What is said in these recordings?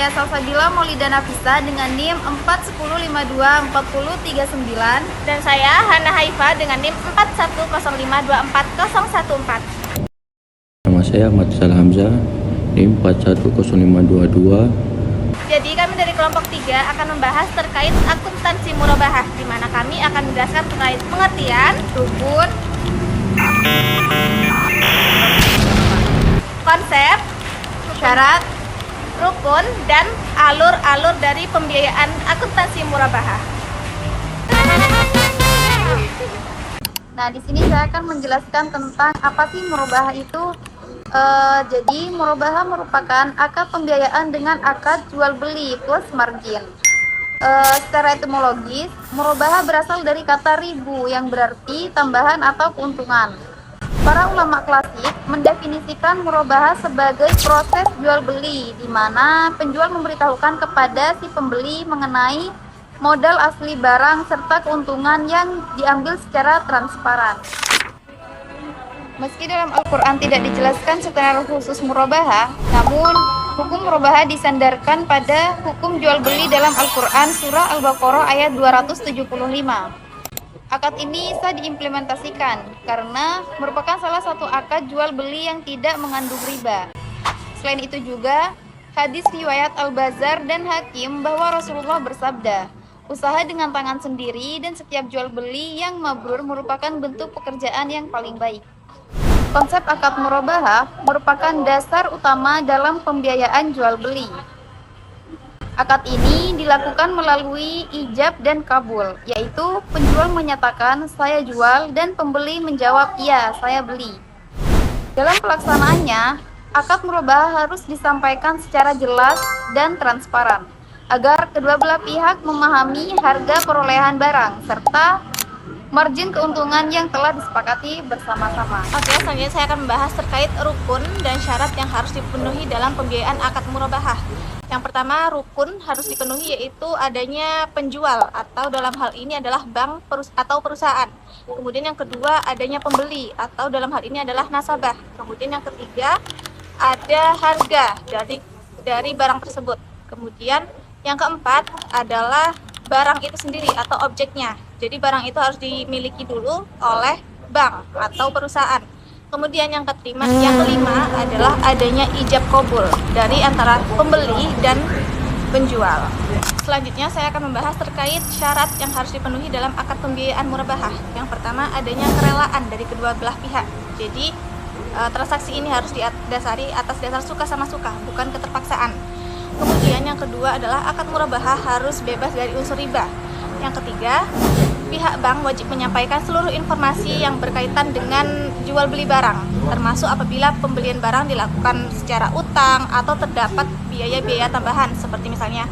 saya Salsabila Maulida Nafisa dengan NIM 41052439. Dan saya Hana Haifa dengan NIM 4105244014. Nama saya Ahmad Sal Hamzah, NIM 410522. Jadi kami dari kelompok 3 akan membahas terkait akuntansi murabahah, di mana kami akan menjelaskan terkait pengertian, rukun, konsep, syarat, rukun, dan alur-alur dari pembiayaan akuntansi murabahah. Nah, di sini saya akan menjelaskan tentang apa sih murabahah itu. Jadi murabahah merupakan akad pembiayaan dengan akad jual beli plus margin. Secara etimologis, murabahah berasal dari kata ribu yang berarti tambahan atau keuntungan. Para ulama klasik mendefinisikan murabahah sebagai proses jual beli di mana penjual memberitahukan kepada si pembeli mengenai modal asli barang serta keuntungan yang diambil secara transparan. Meski dalam Al-Quran tidak dijelaskan secara khusus murabahah, namun hukum murabahah disandarkan pada hukum jual beli dalam Al-Quran surah Al-Baqarah ayat 275. Akad ini bisa diimplementasikan karena merupakan salah satu akad jual beli yang tidak mengandung riba. Selain itu juga, hadis riwayat Al-Bazzar dan Hakim bahwa Rasulullah bersabda, usaha dengan tangan sendiri dan setiap jual beli yang mabrur merupakan bentuk pekerjaan yang paling baik. Konsep akad murabahah merupakan dasar utama dalam pembiayaan jual beli. Akad ini dilakukan melalui ijab dan kabul, yaitu penjual menyatakan saya jual dan pembeli menjawab iya saya beli. Dalam pelaksanaannya, akad murabahah harus disampaikan secara jelas dan transparan agar kedua belah pihak memahami harga perolehan barang serta margin keuntungan yang telah disepakati bersama-sama. Oke, selanjutnya saya akan membahas terkait rukun dan syarat yang harus dipenuhi dalam pembiayaan akad murabahah. Yang pertama, rukun harus dipenuhi yaitu adanya penjual atau dalam hal ini adalah bank atau perusahaan. Kemudian yang kedua, adanya pembeli atau dalam hal ini adalah nasabah. Kemudian yang ketiga, ada harga dari barang tersebut. Kemudian yang keempat adalah barang itu sendiri atau objeknya. Jadi barang itu harus dimiliki dulu oleh bank atau perusahaan. Kemudian yang kelima adalah adanya ijab kabul dari antara pembeli dan penjual. Selanjutnya saya akan membahas terkait syarat yang harus dipenuhi dalam akad pembiayaan murabahah. Yang pertama adanya kerelaan dari kedua belah pihak. Jadi transaksi ini harus didasari atas dasar suka sama suka, bukan keterpaksaan. Kemudian yang kedua adalah akad murabahah harus bebas dari unsur riba. Yang ketiga, pihak bank wajib menyampaikan seluruh informasi yang berkaitan dengan jual beli barang, termasuk apabila pembelian barang dilakukan secara utang atau terdapat biaya-biaya tambahan seperti misalnya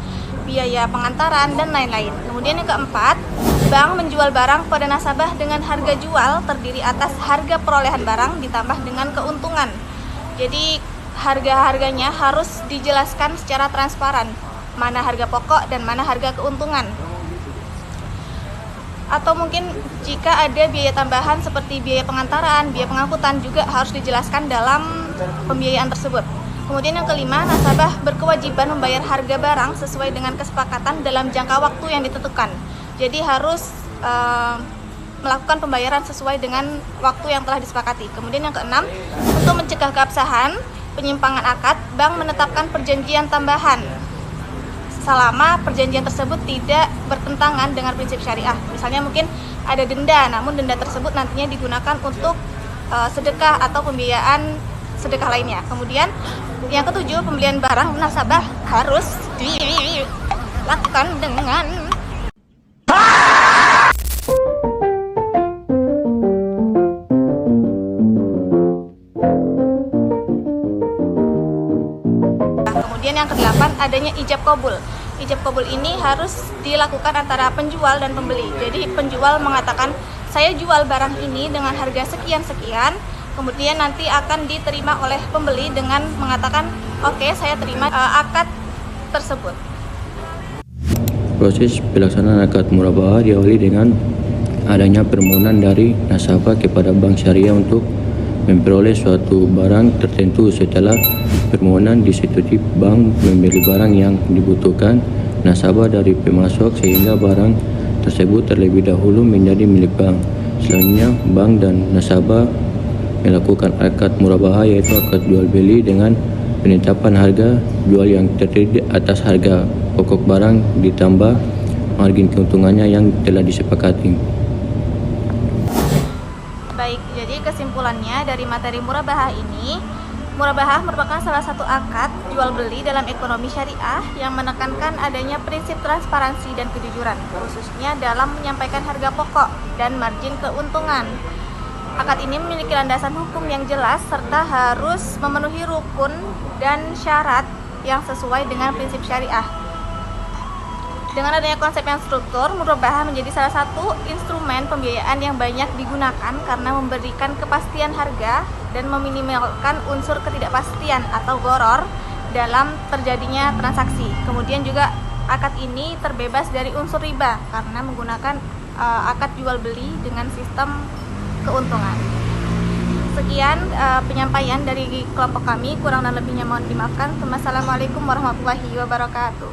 biaya pengantaran dan lain-lain. Kemudian yang keempat, bank menjual barang pada nasabah dengan harga jual terdiri atas harga perolehan barang ditambah dengan keuntungan. Jadi harga-harganya harus dijelaskan secara transparan, mana harga pokok dan mana harga keuntungan. Atau mungkin jika ada biaya tambahan seperti biaya pengantaran, biaya pengangkutan juga harus dijelaskan dalam pembiayaan tersebut. Kemudian yang kelima, nasabah berkewajiban membayar harga barang sesuai dengan kesepakatan dalam jangka waktu yang ditentukan. Jadi harus melakukan pembayaran sesuai dengan waktu yang telah disepakati. Kemudian yang keenam, untuk mencegah keabsahan penyimpangan akad, bank menetapkan perjanjian tambahan selama perjanjian tersebut tidak bertentangan dengan prinsip syariah. Misalnya mungkin ada denda, namun denda tersebut nantinya digunakan untuk sedekah atau pembiayaan sedekah lainnya. Kemudian yang ketujuh, pembelian barang nasabah harus dilakukan dengan Kemudian yang kedelapan, adanya ijab kabul. Ijab kabul ini harus dilakukan antara penjual dan pembeli. Jadi penjual mengatakan, saya jual barang ini dengan harga sekian-sekian, kemudian nanti akan diterima oleh pembeli dengan mengatakan, oke, saya terima akad tersebut. Proses pelaksanaan akad murabahah diawali dengan adanya permohonan dari nasabah kepada bank syariah untuk memperoleh suatu barang tertentu setelah permohonan disetujui bank membeli barang yang dibutuhkan nasabah dari pemasok sehingga barang tersebut terlebih dahulu menjadi milik bank. Selanjutnya, bank dan nasabah melakukan akad murabahah yaitu akad jual beli dengan penetapan harga jual yang terdiri atas harga pokok barang ditambah margin keuntungannya yang telah disepakati. Baik, jadi kesimpulannya dari materi murabahah ini, murabahah merupakan salah satu akad jual beli dalam ekonomi syariah yang menekankan adanya prinsip transparansi dan kejujuran, khususnya dalam menyampaikan harga pokok dan margin keuntungan. Akad ini memiliki landasan hukum yang jelas serta harus memenuhi rukun dan syarat yang sesuai dengan prinsip syariah. Dengan adanya konsep yang struktur, murabahah menjadi salah satu instrumen pembiayaan yang banyak digunakan karena memberikan kepastian harga dan meminimalkan unsur ketidakpastian atau gharar dalam terjadinya transaksi. Kemudian juga akad ini terbebas dari unsur riba karena menggunakan akad jual beli dengan sistem keuntungan. Sekian penyampaian dari kelompok kami, kurang dan lebihnya mohon dimaafkan. Wassalamualaikum warahmatullahi wabarakatuh.